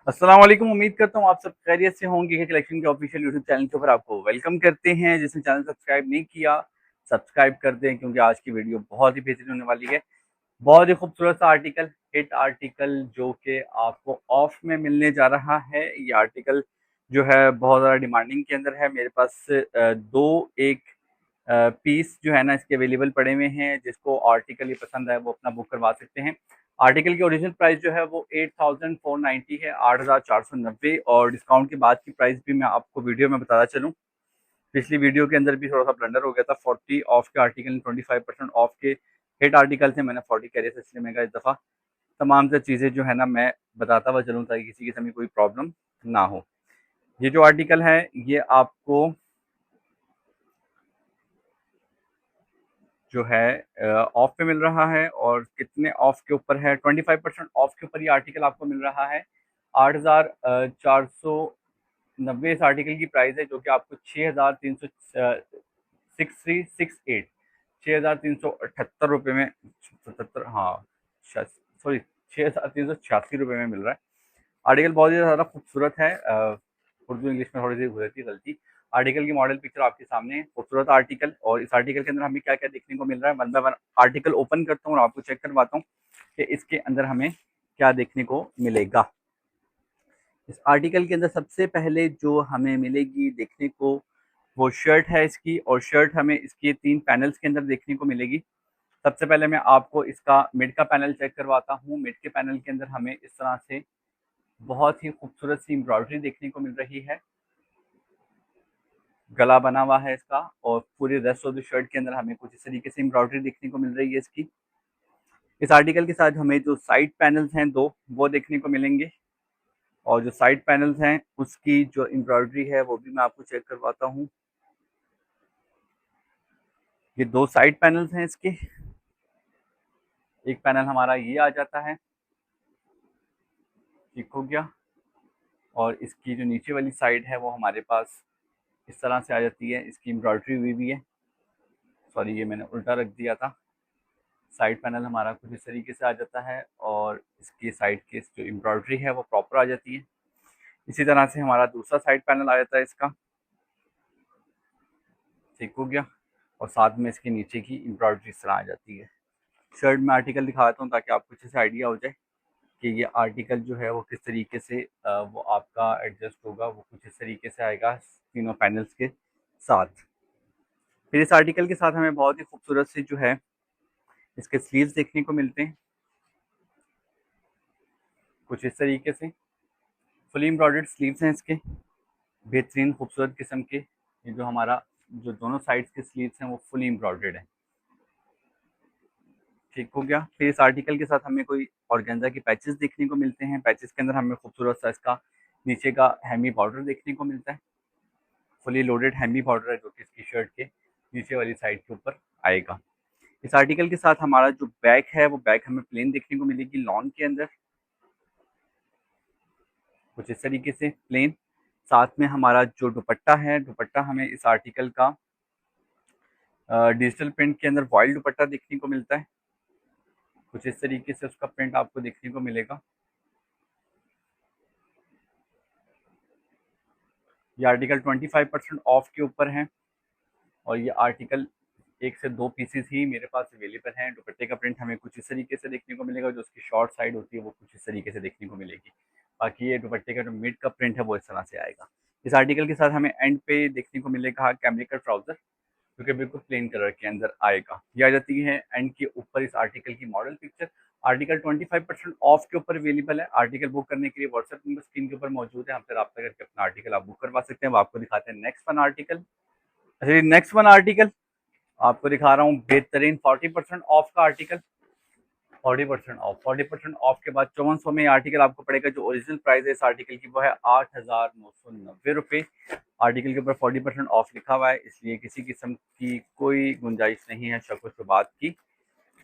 अस्सलाम वालेकुम। उम्मीद करता हूँ आप सब खैरियत से होंगे। कलेक्शन के ऑफिशियल यूट्यूब चैनल के ऊपर आपको वेलकम करते हैं। जिसने चैनल सब्सक्राइब नहीं किया, सब्सक्राइब कर दें क्योंकि आज की वीडियो बहुत ही बेहतरीन होने वाली है। बहुत ही खूबसूरत सा आर्टिकल, हिट आर्टिकल जो कि आपको ऑफ में मिलने जा रहा है। ये आर्टिकल जो है बहुत ज़्यादा डिमांडिंग के अंदर है। मेरे पास दो एक पीस जो है ना इसके अवेलेबल पड़े हुए हैं। जिसको आर्टिकल ये पसंद आए वो अपना बुक करवा सकते हैं। आर्टिकल की ओरिजिनल प्राइस जो है वो 8490 है, 8490। और डिस्काउंट के बाद की प्राइस भी मैं आपको वीडियो में बताता चलूँ। पिछली वीडियो के अंदर भी थोड़ा सा ब्लंडर हो गया था। 40 ऑफ के आर्टिकल, 25% ऑफ के हिट आर्टिकल थे, मैंने 40 कैरियर से, इसलिए मैं इस दफ़ा तमाम से चीज़ें जो है ना मैं बताता हुआ चलूँ ताकि किसी किस्म की कोई प्रॉब्लम ना हो। ये जो आर्टिकल है ये आपको जो है ऑफ पे मिल रहा है। और कितने ऑफ के ऊपर है? 25% ऑफ के ऊपर ये आर्टिकल आपको मिल रहा है। 8490 इस आर्टिकल की प्राइस है, जो कि आपको 6300 6368 6378 रुपये में, 77, हाँ, सॉरी, 6386 रुपये में मिल रहा है। आर्टिकल बहुत ही ज़्यादा खूबसूरत है। उर्दू इंग्लिश में थोड़ी सी हो जाती है गलती। आर्टिकल की मॉडल पिक्चर आपके सामने है, खूबसूरत आर्टिकल। और इस आर्टिकल के अंदर हमें क्या क्या देखने को मिल रहा है, one by one article open करता हूँ और आपको चेक करवाता हूँ कि इसके अंदर हमें क्या देखने को मिलेगा। इस आर्टिकल के अंदर सबसे पहले जो हमें मिलेगी देखने को वो शर्ट है इसकी। और शर्ट हमें इसके 3 पैनल्स के अंदर देखने को मिलेगी। सबसे पहले मैं आपको इसका मिड का पैनल चेक करवाता हूँ। मिड के पैनल के अंदर हमें इस तरह से बहुत ही खूबसूरत सी एम्ब्रॉयडरी देखने को मिल रही है। गला बना हुआ है इसका। और पूरे रेस्ट ऑफ द शर्ट के अंदर हमें कुछ इस तरीके से एम्ब्रॉयडरी देखने को मिल रही है इसकी। इस आर्टिकल के साथ हमें जो साइड पैनल्स हैं दो, वो देखने को मिलेंगे। और जो साइड पैनल्स हैं उसकी जो एम्ब्रॉयडरी है वो भी मैं आपको चेक करवाता हूँ। ये दो साइड पैनल्स हैं इसके। एक पैनल हमारा ये आ जाता है, ठीक हो गया। और इसकी जो नीचे वाली साइड है वो हमारे पास इस तरह से आ जाती है। इसकी एम्ब्रॉयडरी हुई भी है। सॉरी, ये मैंने उल्टा रख दिया था। साइड पैनल हमारा कुछ इस तरीके से आ जाता है और इसकी साइड की जो एम्ब्रॉयडरी है वो प्रॉपर आ जाती है। इसी तरह से हमारा दूसरा साइड पैनल आ जाता है इसका, ठीक हो गया। और साथ में इसके नीचे की एम्ब्रॉयडरी इस तरह आ जाती है। शर्ट में आर्टिकल दिखाता हूँ ताकि आपको अच्छे से आइडिया हो जाए कि ये आर्टिकल जो है वो किस तरीके से वो आपका एडजस्ट होगा। वो कुछ इस तरीके से आएगा तीनों पैनल्स के साथ। फिर इस आर्टिकल के साथ हमें बहुत ही खूबसूरत से जो है इसके स्लीव्स देखने को मिलते हैं, कुछ इस तरीके से। फुली एम्ब्रॉयडर्ड स्लीव्स हैं इसके, बेहतरीन खूबसूरत किस्म के। ये जो हमारा जो दोनों साइड्स के स्लीव्स हैं वो फुली एम्ब्रॉयडर्ड है, ठीक हो गया। फिर इस आर्टिकल के साथ हमें कोई ऑर्गेन्जा के पैचेस देखने को मिलते हैं। पैचेस के अंदर हमें खूबसूरत सा इसका नीचे का हेमी बॉर्डर देखने को मिलता है। फुली लोडेड हेमी बॉर्डर है जो कि इसकी शर्ट के नीचे वाली साइड के ऊपर आएगा। इस आर्टिकल के साथ हमारा जो बैक है वो बैक हमें प्लेन देखने को मिलेगी लॉन के अंदर, कुछ इस तरीके से प्लेन। साथ में हमारा जो दुपट्टा है, दुपट्टा हमें इस आर्टिकल का डिजिटल प्रिंट के अंदर वॉइल दुपट्टा देखने को मिलता है। कुछ इस तरीके से उसका प्रिंट आपको देखने को मिलेगा। ये आर्टिकल 25% ऑफ के ऊपर है। और ये आर्टिकल एक से दो पीसेस ही मेरे पास अवेलेबल हैं। दुपट्टे का प्रिंट हमें कुछ इस तरीके से देखने को मिलेगा। जो उसकी शॉर्ट साइड होती है वो कुछ इस तरीके से देखने को मिलेगी। बाकी ये दुपट्टे का जो मिड का प्रिंट है वो इस तरह से आएगा। इस आर्टिकल के साथ हमें एंड पे देखने को मिलेगा कैमरिक का ट्राउजर, जो कि बिल्कुल प्लेन कलर के अंदर आएगा। ये आ जाती है एंड के ऊपर इस आर्टिकल की मॉडल पिक्चर। आर्टिकल 25% ऑफ के ऊपर अवेलेबल है। आर्टिकल बुक करने के लिए व्हाट्सएप नंबर स्क्रीन के ऊपर मौजूद है। हमसे रब्ता करके अपना आर्टिकल आप बुक करवा सकते हैं। वो आपको दिखाते हैं नेक्स्ट वन आर्टिकल। अच्छा, नेक्स्ट वन आर्टिकल आपको दिखा रहा हूँ बेहतरीन 40% ऑफ का आर्टिकल। 40% ऑफ, 40% ऑफ के बाद 5400 में आर्टिकल आपको पड़ेगा। जो ओरिजिनल प्राइस है इस आर्टिकल की वो है 8990 रुपये। आर्टिकल के ऊपर 40% ऑफ लिखा हुआ है, इसलिए किसी किस्म की कोई गुंजाइश नहीं है शक व बात की।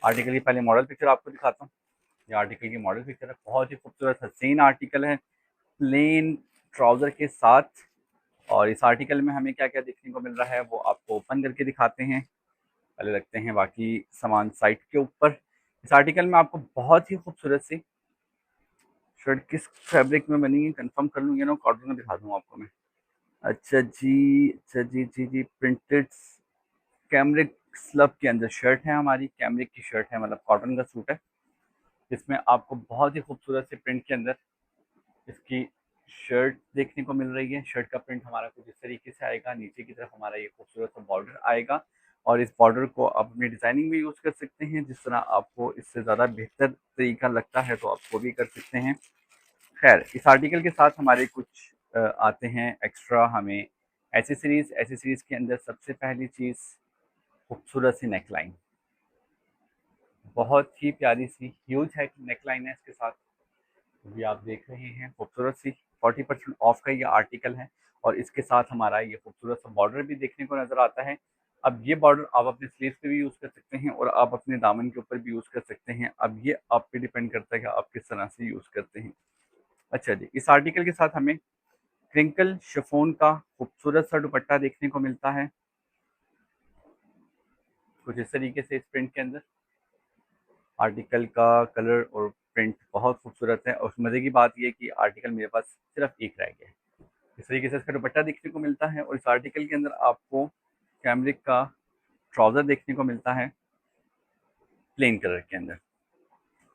आर्टिकल की पहले मॉडल पिक्चर आपको दिखाता हूँ। ये आर्टिकल की मॉडल पिक्चर है, बहुत ही खूबसूरत हसीन आर्टिकल है, प्लेन ट्राउजर के साथ। और इस आर्टिकल में हमें क्या क्या देखने को मिल रहा है वो आपको ओपन करके दिखाते हैं। पहले रखते हैं बाकी सामान साइट के ऊपर। इस आर्टिकल में आपको बहुत ही खूबसूरत सी शर्ट किस फैब्रिक में बनेगी कंफर्म कर लूँगी ना, कॉटन में दिखा दूँगा आपको मैं। अच्छा जी, अच्छा जी, जी, जी, प्रिंटेड कैमरिक स्लब के अंदर शर्ट है हमारी, कैमरिक की शर्ट है, मतलब कॉटन का सूट है। इसमें आपको बहुत ही खूबसूरत से प्रिंट के अंदर इसकी शर्ट देखने को मिल रही है। शर्ट का प्रिंट हमारा कुछ इस तरीके से आएगा, नीचे की तरफ हमारा ये खूबसूरत सा बॉर्डर आएगा और इस बॉर्डर को आप अपनी डिज़ाइनिंग में यूज़ कर सकते हैं, जिस तरह आपको इससे ज़्यादा बेहतर तरीका लगता है तो आप वो भी कर सकते हैं। खैर, इस आर्टिकल के साथ हमारे कुछ आते हैं एक्स्ट्रा हमें एसेसरीज़। एसेसरीज़ के अंदर सबसे पहली चीज़ खूबसूरत सी नेकलाइन, बहुत ही प्यारी सी ह्यूज है नेकलाइन है इसके साथ, भी आप देख रहे हैं खूबसूरत सी 40% ऑफ का ये आर्टिकल है और इसके साथ हमारा ये खूबसूरत सा बॉर्डर भी देखने को नज़र आता है। अब ये बॉर्डर आप अपने स्लीव्स पे भी यूज़ कर सकते हैं और आप अपने दामन के ऊपर भी यूज़ कर सकते हैं। अब ये आप पे डिपेंड करता है कि आप किस तरह से यूज़ करते हैं। अच्छा जी, इस आर्टिकल के साथ हमें क्रिंकल शिफॉन का खूबसूरत सा दुपट्टा देखने को मिलता है, कुछ इस तरीके से इस प्रिंट के अंदर। आर्टिकल का कलर और प्रिंट बहुत खूबसूरत है और मज़े की बात ये है कि आर्टिकल मेरे पास सिर्फ एक रह गया है। इस तरीके से इसका दुपट्टा देखने को मिलता है और इस आर्टिकल के अंदर आपको कैमरिक का ट्राउज़र देखने को मिलता है प्लेन कलर के अंदर।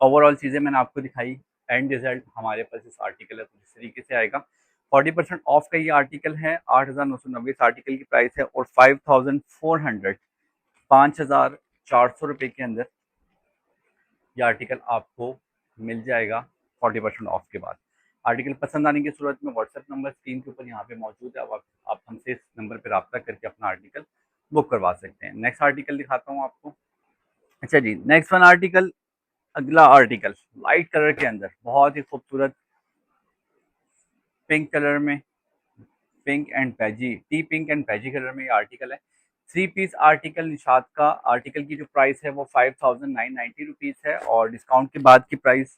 ओवरऑल चीज़ें मैंने आपको दिखाई, एंड रिजल्ट हमारे पास इस आर्टिकल का कुछ इस तरीके से आएगा। 40% ऑफ का ये आर्टिकल है, 8,990 इस आर्टिकल की प्राइस है और 5,400 5,400 रुपये के अंदर ये आर्टिकल आपको मिल जाएगा 40% ऑफ के बाद। आर्टिकल पसंद आने की सूरत में व्हाट्सएप नंबर स्क्रीन के ऊपर यहाँ पे मौजूद है, अब आप हमसे इस नंबर पर रब्ता करके अपना आर्टिकल बुक करवा सकते हैं। नेक्स्ट आर्टिकल दिखाता हूँ आपको। अच्छा जी, नेक्स्ट वन आर्टिकल, अगला आर्टिकल लाइट कलर के अंदर बहुत ही खूबसूरत पिंक कलर में, pink and pansy, tea pink and pansy colour में ये आर्टिकल है। 3 पीस आर्टिकल निशात का। आर्टिकल की जो प्राइस है वो 5,990 रुपीज़ है और डिस्काउंट के बाद की प्राइस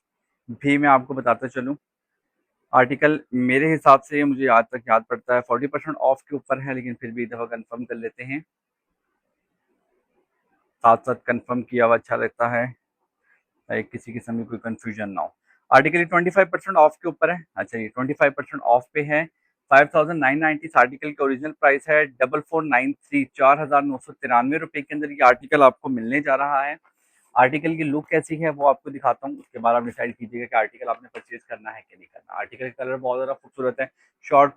भी मैं आपको बताता चलूँ। आर्टिकल मेरे हिसाब से मुझे आज तक याद पड़ता है 40% ऑफ के ऊपर है, लेकिन फिर भी एक दफ़ा कंफर्म कर लेते हैं, साथ साथ कंफर्म किया हुआ अच्छा लगता है, किसी किस्म की कोई कंफ्यूजन ना हो। आर्टिकल 25% ऑफ के ऊपर है। अच्छा, ये 25% ऑफ पे है। 5,990 इस आर्टिकल का ओरिजिनल प्राइस है। 4,493 4,993 रुपये के अंदर ये आर्टिकल आपको मिलने जा रहा है। आर्टिकल की लुक कैसी है वो आपको दिखाता हूँ, उसके बाद आप डिसाइड कीजिएगा कि आर्टिकल आपने परचेज करना है कि नहीं करना। आर्टिकल का कलर बहुत ज़्यादा खूबसूरत है, शॉर्ट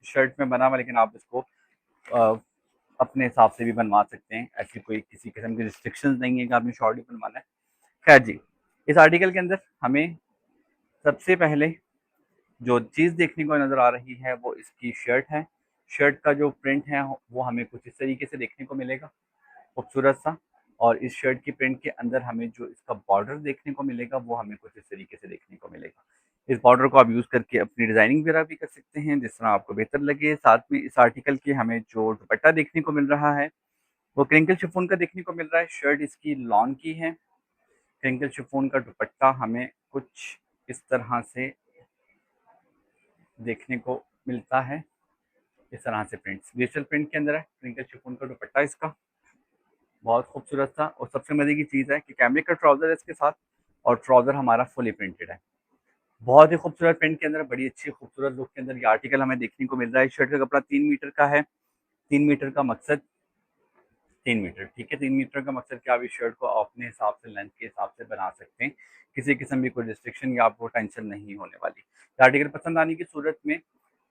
शर्ट में बना हुआ, लेकिन आप इसको अ, अपने हिसाब से भी बनवा सकते हैं। ऐसी कोई किसी किस्म की रिस्ट्रिक्शंस नहीं है कि आपने शॉर्ट ही बनवाना है। खैर जी, इस आर्टिकल के अंदर हमें सबसे पहले जो चीज़ देखने को नज़र आ रही है वो इसकी शर्ट है। शर्ट का जो प्रिंट है वो हमें कुछ इस तरीके से देखने को मिलेगा, खूबसूरत सा। और इस शर्ट की प्रिंट के अंदर हमें जो इसका बॉर्डर देखने को मिलेगा वो हमें कुछ इस तरीके से देखने को मिलेगा। इस बॉर्डर को आप यूज़ करके अपनी डिज़ाइनिंग वगैरह भी कर सकते हैं, जिस तरह आपको बेहतर लगे। साथ में इस आर्टिकल के हमें जो दुपट्टा देखने को मिल रहा है वो क्रिंकल शिफॉन का देखने को मिल रहा है। शर्ट इसकी लॉन की है। क्रिंकल शिफॉन का दुपट्टा हमें कुछ इस तरह से देखने को मिलता है, इस तरह से प्रिंट्स डिजिटल प्रिंट के अंदर है। क्रिंकल शिफॉन का दुपट्टा इसका बहुत खूबसूरत था और सबसे मजे की चीज़ है कि कैमरिक का ट्राउज़र है इसके साथ और ट्राउज़र हमारा फुली प्रिंटेड है। बहुत ही खूबसूरत प्रिंट के अंदर, बड़ी अच्छी खूबसूरत लुक के अंदर ये आर्टिकल हमें देखने को मिल रहा है। शर्ट का कपड़ा 3 मीटर का है। 3 मीटर का मकसद, 3 मीटर ठीक है, 3 मीटर का मकसद कि आप इस शर्ट को अपने हिसाब से लेंथ के हिसाब से बना सकते हैं, किसी किस्म की कोई रिस्ट्रिक्शन या आपको टेंशन नहीं होने वाली। आर्टिकल पसंद आने की सूरत में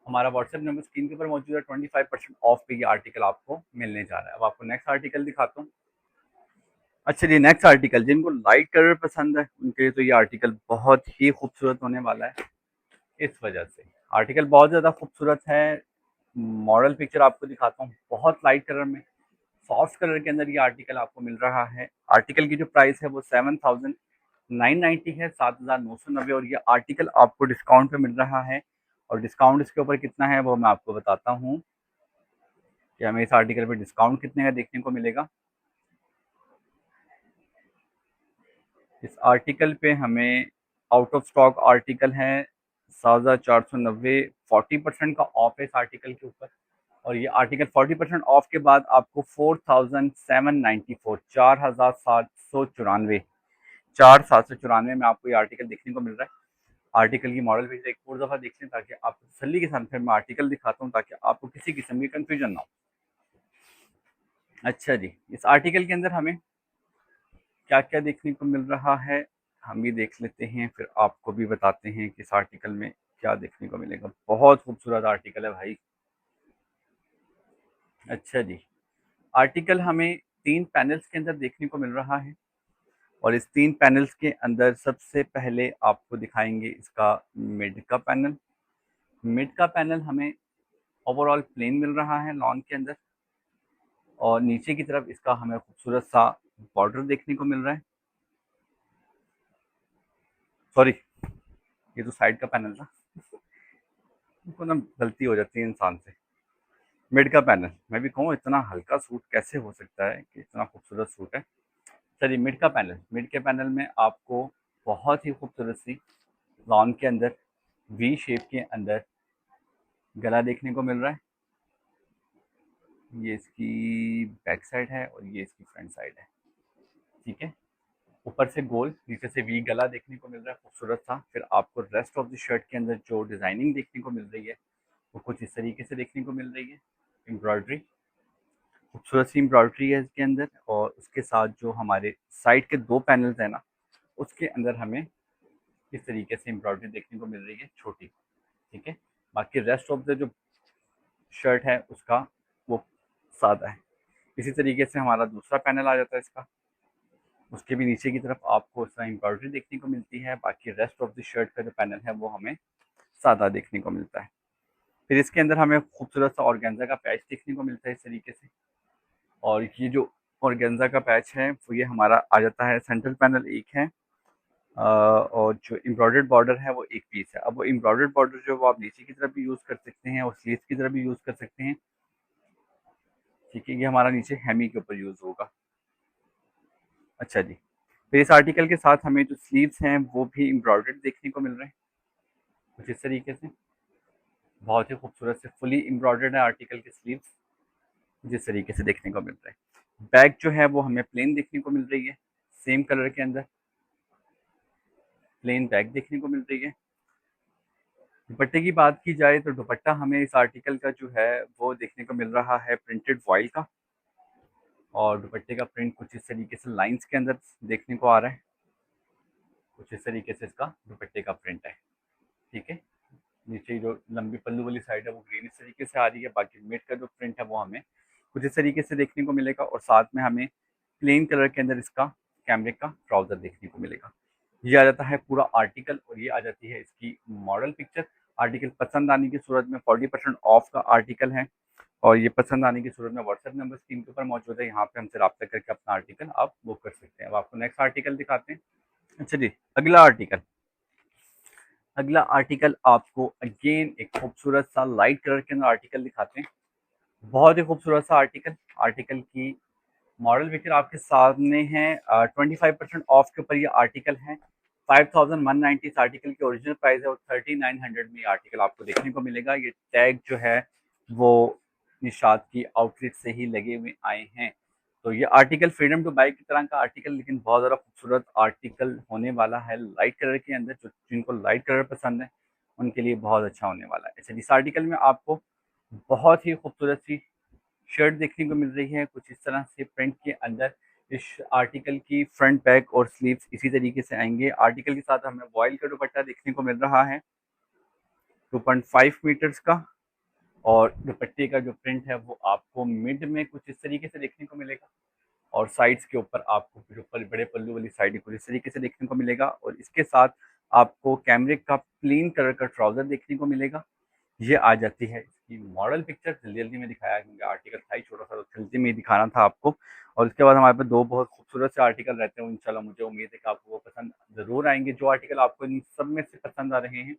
हमारा व्हाट्सएप नंबर स्क्रीन के ऊपर मौजूद है। 25% ऑफ पे ये आर्टिकल आपको मिलने जा रहा है। अब आपको नेक्स्ट आर्टिकल दिखाता हूँ। अच्छा जी, नेक्स्ट आर्टिकल, जिनको लाइट कलर पसंद है उनके लिए तो ये आर्टिकल बहुत ही खूबसूरत होने वाला है। इस वजह से आर्टिकल बहुत ज़्यादा खूबसूरत है। मॉडल पिक्चर आपको दिखाता हूँ, बहुत लाइट कलर में, सॉफ्ट कलर के अंदर ये आर्टिकल आपको मिल रहा है। आर्टिकल की जो प्राइस है वो 7,990 है, 7,990, और ये आर्टिकल आपको डिस्काउंट पे मिल रहा है। और डिस्काउंट इसके ऊपर कितना है वो मैं आपको बताता हूँ कि हमें इस आर्टिकल पे डिस्काउंट कितने का देखने को मिलेगा। इस आर्टिकल पे हमें आउट ऑफ स्टॉक आर्टिकल है 7,490, 40% का ऑफ है इस आर्टिकल के ऊपर। और ये आर्टिकल 40% ऑफ के बाद आपको 4,794, 4,794, 4,794 में आपको ये आर्टिकल देखने को मिल रहा है। आर्टिकल की मॉडल पेज एक और दफ़ा देख लें ताकि आप तसल्ली के साथ फिर मैं आर्टिकल दिखाता हूँ ताकि आपको किसी किस्म की कन्फ्यूजन ना हो। अच्छा जी, इस आर्टिकल के अंदर हमें क्या-क्या देखने को मिल रहा है, हम भी देख लेते हैं, फिर आपको भी बताते हैं कि इस आर्टिकल में क्या देखने को मिलेगा। बहुत खूबसूरत आर्टिकल है भाई। अच्छा जी, आर्टिकल हमें 3 पैनल्स के अंदर देखने को मिल रहा है और इस 3 पैनल्स के अंदर सबसे पहले आपको दिखाएँगे इसका मिड का पैनल। मिड का पैनल हमें ओवरऑल प्लेन मिल रहा है लॉन के अंदर और नीचे की तरफ इसका हमें खूबसूरत सा बॉर्डर देखने को मिल रहा है। सॉरी, ये तो साइड का पैनल था। उनको ना गलती हो जाती है इंसान से। मिड का पैनल, मैं भी कहूँ इतना हल्का सूट कैसे हो सकता है कि इतना खूबसूरत सूट है। चलिए मिड का पैनल, मिड के पैनल में आपको बहुत ही खूबसूरत सी लॉन के अंदर वी शेप के अंदर गला देखने को मिल रहा है। ये इसकी बैक साइड है और ये इसकी फ्रंट साइड है। ठीक है, ऊपर से गोल, नीचे से वी गला देखने को मिल रहा है खूबसूरत सा। फिर आपको रेस्ट ऑफ द शर्ट के अंदर जो डिजाइनिंग देखने को मिल रही है वो कुछ इस तरीके से देखने को मिल रही है। एम्ब्रॉयडरी, खूबसूरत सी एम्ब्रॉयडरी है इसके अंदर और उसके साथ जो हमारे साइड के 2 पैनल्स हैं ना, उसके अंदर हमें इस तरीके से एम्ब्रॉयडरी देखने को मिल रही है छोटी। ठीक है, बाकी रेस्ट ऑफ द जो शर्ट है उसका वो सादा है। इसी तरीके से हमारा दूसरा पैनल आ जाता है इसका, उसके भी नीचे की तरफ आपको इस तरह एम्ब्रॉयडरी देखने को मिलती है। बाकी रेस्ट ऑफ द शर्ट का जो पैनल है वो हमें सादा देखने को मिलता है। फिर इसके अंदर हमें खूबसूरत सा ऑर्गेन्जा का पैच देखने को मिलता है इस तरीके से और ये जो ऑर्गेन्जा का पैच है वो ये हमारा आ जाता है। सेंट्रल पैनल एक है और जो एम्ब्रॉयडर्ड बॉर्डर है वो एक पीस है। अब वो एम्ब्रॉयडर्ड बॉर्डर जो वो आप नीचे की तरफ भी यूज़ कर सकते हैं और स्लीव्स की तरफ भी यूज़ कर सकते हैं। ठीक है, ये हमारा नीचे हेमी के ऊपर यूज़ होगा। अच्छा जी, फिर इस आर्टिकल के साथ हमें जो स्लीव्स हैं वो भी एम्ब्रॉयडर्ड देखने को मिल रहे हैं कुछ इस तरीके से। बहुत ही खूबसूरत से फुली एम्ब्रॉयडर्ड है आर्टिकल के स्लीव्स, जिस तरीके से देखने को मिल रहा है। बैक जो है वो हमें प्लेन देखने को मिल रही है, सेम कलर के अंदर प्लेन बैक देखने को मिल रही है। दुपट्टे की बात की जाए तो दुपट्टा हमें इस आर्टिकल का जो है वो देखने को मिल रहा है प्रिंटेड वॉइल का और दुपट्टे का प्रिंट कुछ इस तरीके से लाइंस के अंदर देखने को आ रहा है। कुछ इस तरीके से इसका दुपट्टे का प्रिंट है। ठीक है, नीचे जो लंबी पल्लू वाली साइड है वो ग्रीन इस तरीके से आ रही है। बाकी मिड का जो प्रिंट है वो हमें कुछ इस तरीके से देखने को मिलेगा और साथ में हमें प्लेन कलर के अंदर इसका कैमरिक का ट्राउजर देखने को मिलेगा। ये आ जाता है पूरा आर्टिकल और ये आ जाती है इसकी मॉडल पिक्चर। आर्टिकल पसंद आने की सूरत में 40% ऑफ का आर्टिकल है और ये पसंद आने की सूरत में व्हाट्सएप नंबर स्क्रीन के ऊपर मौजूद है। यहाँ पे हमसे रब्ता करके अपना आर्टिकल आप बुक कर सकते हैं। अब आपको नेक्स्ट आर्टिकल दिखाते हैं। अच्छा जी, अगला आर्टिकल, अगला आर्टिकल आपको अगेन एक खूबसूरत सा लाइट कलर के अंदर आर्टिकल दिखाते हैं। बहुत ही खूबसूरत सा आर्टिकल। आर्टिकल की मॉडल पिक्चर आपके सामने है। 25% ऑफ के ऊपर ये आर्टिकल है। 5190 इस आर्टिकल की ओरिजिनल प्राइस है और 3900 में ये आर्टिकल आपको देखने को मिलेगा। ये टैग जो है वो निशात की आउटलेट से ही लगे हुए आए हैं। तो ये आर्टिकल फ्रीडम टू बाई की तरह का आर्टिकल लेकिन बहुत ज़्यादा खूबसूरत आर्टिकल होने वाला है लाइट कलर के अंदर। जो जिनको लाइट कलर पसंद है उनके लिए बहुत अच्छा होने वाला है। अच्छा, इस आर्टिकल में आपको बहुत ही खूबसूरत सी शर्ट देखने को मिल रही है कुछ इस तरह से प्रिंट के अंदर। इस आर्टिकल की फ्रंट बैक और स्लीव्स इसी तरीके से आएंगे। आर्टिकल के साथ हमें वॉयल का दुपट्टा देखने को मिल रहा है 2.5 मीटर्स का और दुपट्टे का जो प्रिंट है वो आपको मिड में कुछ इस तरीके से देखने को मिलेगा और साइड्स के ऊपर आपको जो बड़े पल्लू वाली साइड कुछ इस तरीके से देखने को मिलेगा और इसके साथ आपको कैमरिक का प्लेन कलर का ट्राउजर देखने को मिलेगा। ये आ जाती है इसकी मॉडल पिक्चर। जल्दी जल्दी में दिखाया क्योंकि आर्टिकल था ही छोटा सा तो जल्दी में ही दिखाना था आपको। और उसके बाद हमारे पास 2 बहुत खूबसूरत से आर्टिकल रहते हैं। इंशाल्लाह मुझे उम्मीद है कि आपको वो पसंद ज़रूर आएंगे। जो आर्टिकल आपको इन सब में से पसंद आ रहे हैं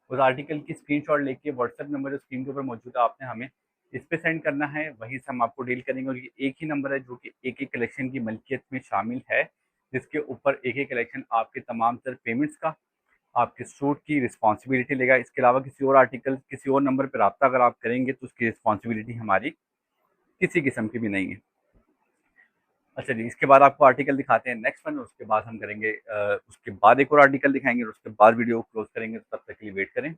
उस आर्टिकल की स्क्रीनशॉट लेके व्हाट्सएप नंबर जो स्क्रीन के ऊपर मौजूद है आपने हमें इस पे सेंड करना है। वहीं से हम आपको डील करेंगे और ये एक ही नंबर है जो कि एक एक कलेक्शन की मलकियत में शामिल है, जिसके ऊपर एक एक कलेक्शन आपके तमाम तर पेमेंट्स का आपके सूट की रिस्पॉन्सिबिलिटी लेगा। इसके अलावा किसी और आर्टिकल किसी और नंबर पर रब्ता अगर आप करेंगे तो उसकी रिस्पॉन्सिबिलिटी हमारी किसी किस्म की भी नहीं है। अच्छा जी, इसके बाद आपको आर्टिकल दिखाते हैं नेक्स्ट वन, उसके बाद हम करेंगे उसके बाद एक और आर्टिकल दिखाएंगे और उसके बाद वीडियो क्लोज करेंगे, तो तब तक के लिए वेट करें।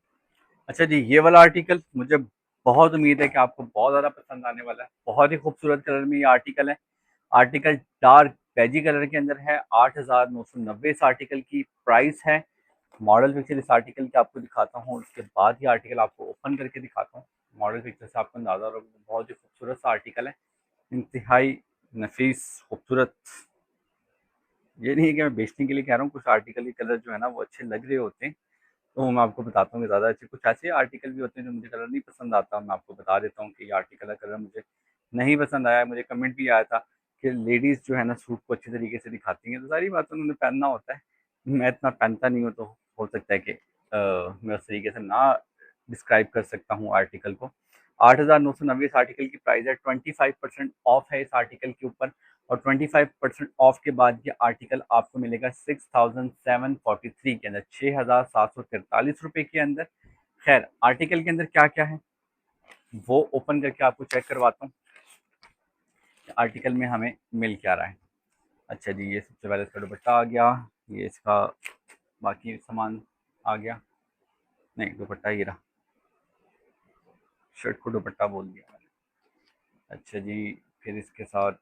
अच्छा जी, ये वाला आर्टिकल मुझे बहुत उम्मीद है कि आपको बहुत ज़्यादा पसंद आने वाला है। बहुत ही खूबसूरत कलर में ये आर्टिकल है। आर्टिकल डार्क बैजी कलर के अंदर है। 8,990 इस आर्टिकल की प्राइस है। मॉडल पिक्चर इस आर्टिकल की आपको दिखाता हूँ, उसके बाद ये आर्टिकल आपको ओपन करके दिखाता हूँ। मॉडल पिक्चर से आपको अंदाज़ा होगा, बहुत ही खूबसूरत सा आर्टिकल है, इंतहाई नफीस खूबसूरत। ये नहीं है कि मैं बेचने के लिए कह रहा हूँ, कुछ आर्टिकल के कलर जो है ना वो अच्छे लग रहे होते हैं, तो मैं आपको बताता हूँ कि ज़्यादा अच्छे कुछ ऐसे आर्टिकल भी होते हैं जो मुझे कलर नहीं पसंद आता। मैं आपको बता देता हूँ कि ये आर्टिकल का कलर मुझे नहीं पसंद आया। मुझे कमेंट भी आया था कि लेडीज़ जो है ना सूट को अच्छी तरीके से दिखाती हैं, तो सारी बात उन्होंने पहनना होता है। मैं इतना पहनता नहीं हूँ, तो हो सकता है कि मैं उस तरीके से ना डिस्क्राइब कर सकता हूँ आर्टिकल को। 8,990 इस आर्टिकल की प्राइस है। 25% ऑफ है इस आर्टिकल के ऊपर, और 25% ऑफ के बाद ये आर्टिकल आपको मिलेगा 6,743 के अंदर, 6,743 रुपये के अंदर। खैर, आर्टिकल के अंदर क्या क्या है वो ओपन करके आपको चेक करवाता हूँ, आर्टिकल में हमें मिल क्या रहा है। अच्छा जी, ये सबसे पहले इसका दुपट्टा आ गया, ये इसका बाकी सामान आ गया। नहीं, दुपट्टा ये रहा, शर्ट को दुपट्टा बोल दिया मैंने। अच्छा जी, फिर इसके साथ,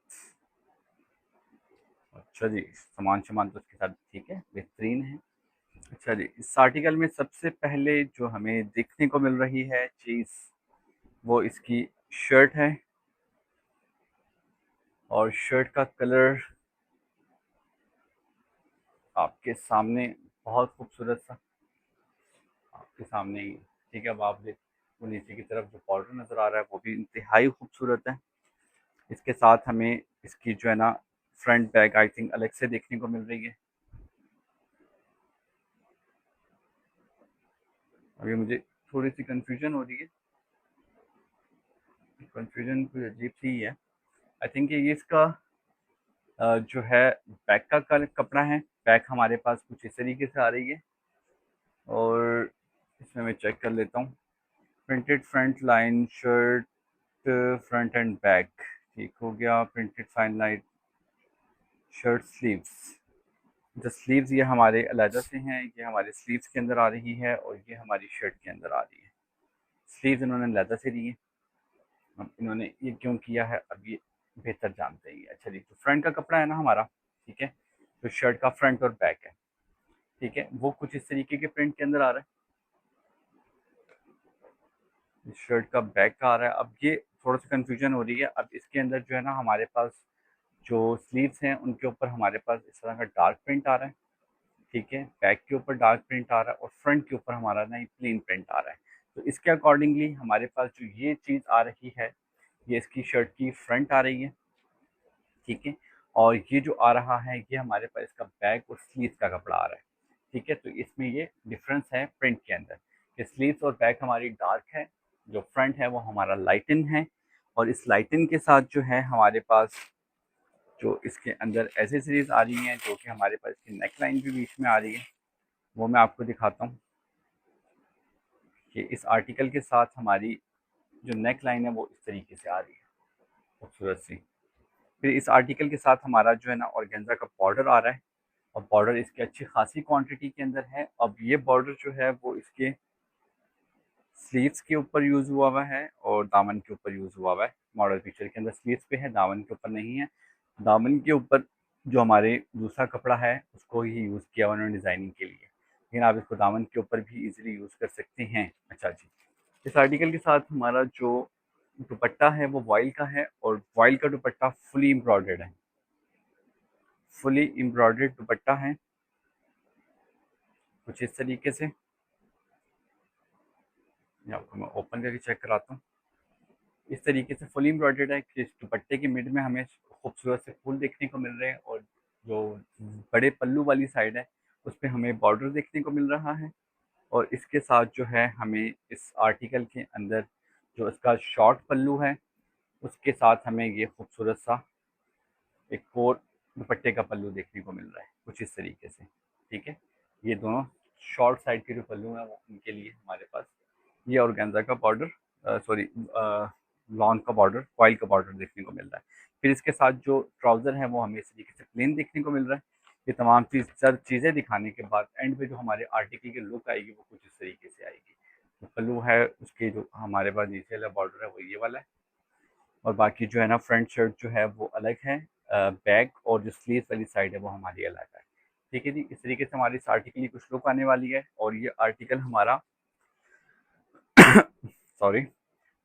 अच्छा जी, सामान सामान तो इसके साथ ठीक है, बेहतरीन है। अच्छा जी, इस आर्टिकल में सबसे पहले जो हमें देखने को मिल रही है चीज़, वो इसकी शर्ट है। और शर्ट का कलर आपके सामने बहुत खूबसूरत सा, आपके सामने ही, ठीक है। अब आप देख, वो नीचे की तरफ जो बॉर्डर नज़र आ रहा है वो भी इंतहाई खूबसूरत है। इसके साथ हमें इसकी जो है ना फ्रंट बैक आई थिंक अलग से देखने को मिल रही है। अभी मुझे थोड़ी सी कंफ्यूजन हो रही है, कंफ्यूजन कुछ अजीब सी ही है। आई थिंक ये इसका जो है बैक का कपड़ा है। बैक हमारे पास कुछ इस तरीके से आ रही है, और इसमें मैं चेक कर लेता हूँ। Printed front line shirt, front end back, ठीक हो गया। Printed fine line shirt sleeves, जो स्लीव्स ये हमारे अलहदा से हैं, ये हमारे स्लीव्स के अंदर आ रही है और ये हमारी शर्ट के अंदर आ रही है। स्लीव्स इन्होंने अलहदा से दी है। अब इन्होंने ये क्यों किया है, अब ये बेहतर जानते हैं। अच्छा जी, तो फ्रंट का कपड़ा है ना हमारा, ठीक है, तो शर्ट का फ्रंट और बैक है, ठीक है, वो कुछ इस तरीके के प्रिंट के अंदर आ रहा है। शर्ट का बैक का आ रहा है। अब ये थोड़ा सा कंफ्यूजन हो रही है। अब इसके अंदर जो है ना हमारे पास जो स्लीव्स हैं उनके ऊपर हमारे पास इस तरह का डार्क प्रिंट आ रहा है, ठीक है। बैक के ऊपर डार्क प्रिंट आ रहा है और फ्रंट के ऊपर हमारा ना प्लेन प्रिंट आ रहा है। तो इसके अकॉर्डिंगली हमारे पास जो ये चीज़ आ रही है, ये इसकी शर्ट की फ्रंट आ रही है, ठीक है। और ये जो आ रहा है ये हमारे पास इसका बैक और स्लीव्स का कपड़ा आ रहा है, ठीक है। तो इसमें ये डिफरेंस है प्रिंट के अंदर, कि स्लीव्स और बैक हमारी डार्क है, जो फ्रंट है वो हमारा लाइटन है। और इस लाइटन के साथ जो है हमारे पास जो इसके अंदर एसेसरीज आ रही हैं, जो कि हमारे पास इसकी नेक लाइन भी बीच में आ रही है, वो मैं आपको दिखाता हूँ कि इस आर्टिकल के साथ हमारी जो नेक लाइन है वो इस तरीके से आ रही है, खूबसूरत सी। फिर इस आर्टिकल के साथ हमारा जो है ना ऑर्गेन्जा का बॉर्डर आ रहा है, और बॉर्डर इसकी अच्छी खासी क्वांटिटी के अंदर है। अब ये बॉर्डर जो है वो इसके स्लीव्स के ऊपर यूज़ हुआ हुआ है और दामन के ऊपर यूज़ हुआ हुआ है। मॉडल पिक्चर के अंदर स्लीव्स पे है, दामन के ऊपर नहीं है। दामन के ऊपर जो हमारे दूसरा कपड़ा है उसको ही यूज़ किया हुआ उन्होंने डिज़ाइनिंग के लिए, लेकिन आप इसको दामन के ऊपर भी इजीली यूज़ कर सकते हैं। अच्छा जी, इस आर्टिकल के साथ हमारा जो दुपट्टा है वो वॉइल का है, और वॉइल का दुपट्टा फुली एम्ब्रॉयडर्ड है, फुली एम्ब्रॉयडर्ड दुपट्टा है कुछ इस तरीके से। ये आपको मैं ओपन करके चेक कराता हूँ। इस तरीके से फुली एम्ब्रॉयडर्ड है कि इस दुपट्टे के मिड में हमें खूबसूरत से फूल देखने को मिल रहे हैं, और जो बड़े पल्लू वाली साइड है उस पर हमें बॉर्डर देखने को मिल रहा है। और इसके साथ जो है हमें इस आर्टिकल के अंदर जो इसका शॉर्ट पल्लू है उसके साथ हमें ये खूबसूरत सा एक और दुपट्टे का पल्लू देखने को मिल रहा है कुछ इस तरीके से, ठीक है। ये दोनों शॉर्ट साइड के जो पल्लू हैं वो उनके लिए हमारे पास ये ऑर्गेन्जा का बॉर्डर, सॉरी, लॉन का बॉर्डर, फॉइल का बॉर्डर देखने को मिल रहा है। फिर इसके साथ जो ट्राउज़र है वो हमें इस तरीके से प्लेन देखने को मिल रहा है। ये तमाम चीज़ें दिखाने के बाद एंड पे जो हमारे आर्टिकल की लुक आएगी वो कुछ इस तरीके से आएगी। जो पल्लू है उसके जो हमारे पास नीचे वाला बॉर्डर है वो ये वाला है, और बाकी जो है ना फ्रंट शर्ट जो है वो अलग है, बैक और जो स्लीव वाली साइड है वो हमारी अलग है। ठीक है जी, इस तरीके से हमारी इस आर्टिकल की कुछ लुक आने वाली है। और ये आर्टिकल हमारा सॉरी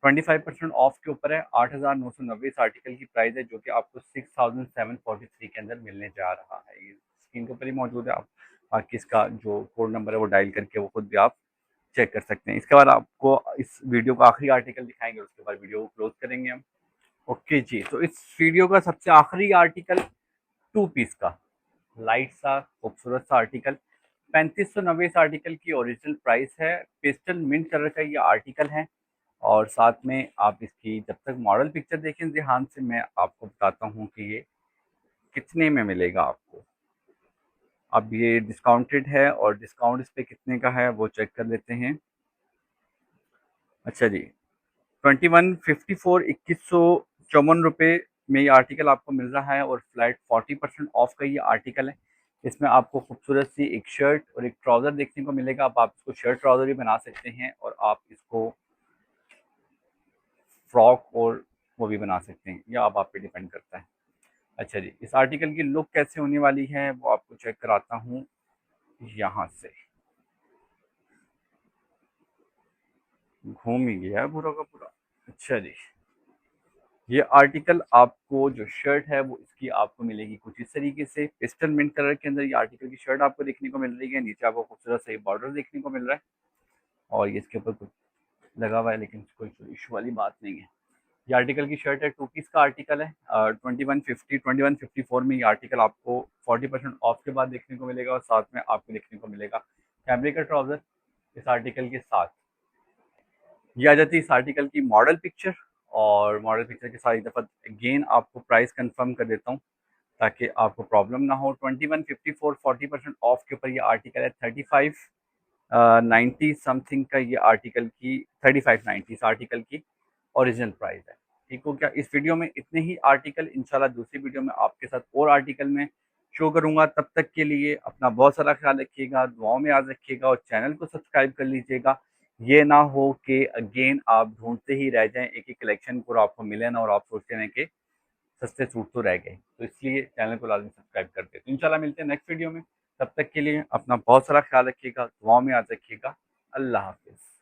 25% ऑफ के ऊपर है। 8,990 इस आर्टिकल की प्राइस है, जो कि आपको 6,743 के अंदर मिलने जा रहा है। ये स्क्रीन के ऊपर ही मौजूद है। आप बाकी इसका जो कोड नंबर है वो डायल करके वो खुद भी आप चेक कर सकते हैं। इसके बाद आपको इस वीडियो का आखिरी आर्टिकल दिखाएंगे, उसके बाद वीडियो को क्लोज करेंगे हम। ओके जी, तो इस वीडियो का सबसे आखिरी आर्टिकल 2 पीस का लाइट सा खूबसूरत सा आर्टिकल 3590 इस आर्टिकल की ओरिजिनल प्राइस है। पेस्टल मिंट कलर का ये आर्टिकल है, और साथ में आप इसकी जब तक मॉडल पिक्चर देखें ध्यान से, मैं आपको बताता हूँ कि ये कितने में मिलेगा आपको। अब ये डिस्काउंटेड है, और डिस्काउंट इस पे कितने का है वो चेक कर लेते हैं। अच्छा जी, 2154 2154 में ये आर्टिकल आपको मिल रहा है, और फ्लैट 40% ऑफ का ये आर्टिकल है। इसमें आपको खूबसूरत सी एक शर्ट और एक ट्राउज़र देखने को मिलेगा। अब आप इसको शर्ट ट्राउज़र भी बना सकते हैं, और आप इसको फ्रॉक और वो भी बना सकते हैं, या अब आप पे डिपेंड करता है। अच्छा जी, इस आर्टिकल की लुक कैसे होने वाली है वो आपको चेक कराता हूँ यहाँ से। घूम ही गया है पूरा का पूरा। अच्छा जी, ये आर्टिकल आपको जो शर्ट है वो इसकी आपको मिलेगी कुछ इस तरीके से। पिस्टल मिंट कलर के अंदर ये आर्टिकल की शर्ट आपको देखने को मिल रही है। नीचे आपको खूबसूरत सा बॉर्डर देखने को मिल रहा है, और ये इसके ऊपर कुछ लगा हुआ है, लेकिन कोई इशू वाली बात नहीं है। ये आर्टिकल की शर्ट है, 2 पीस का आर्टिकल है। 2154 में ये आर्टिकल आपको 40% ऑफ के बाद देखने को मिलेगा, और साथ में आपको देखने को मिलेगा कैमरे का ट्राउज़र इस आर्टिकल के साथ। ये आ जाती है इस आर्टिकल की मॉडल पिक्चर, और मॉडल पिक्चर के साथ एक दफ़ा अगेन आपको प्राइस कंफर्म कर देता हूँ ताकि आपको प्रॉब्लम ना हो। 2154 40% ऑफ के ऊपर ये आर्टिकल है। 3590 समथिंग का ये आर्टिकल की 3590 इस आर्टिकल की ओरिजिनल प्राइस है। ठीक हो गया। इस वीडियो में इतने ही आर्टिकल, इंशाल्लाह दूसरी वीडियो में आपके साथ और आर्टिकल में शो करूंगा। तब तक के लिए अपना बहुत सारा ख्याल रखिएगा, दुआओं में याद रखिएगा, और चैनल को सब्सक्राइब कर लीजिएगा। ये ना हो कि अगेन आप ढूंढते ही रह जाएं एक एक कलेक्शन को, और आपको मिले ना और आप सोचते रहें कि सस्ते सूट तो रह गए। तो इसलिए चैनल को लाजमी सब्सक्राइब कर दें। तो इंशाल्लाह मिलते हैं नेक्स्ट वीडियो में। तब तक के लिए अपना बहुत सारा ख्याल रखिएगा, दुआओं में याद रखिएगा। अल्लाह हाफिज़।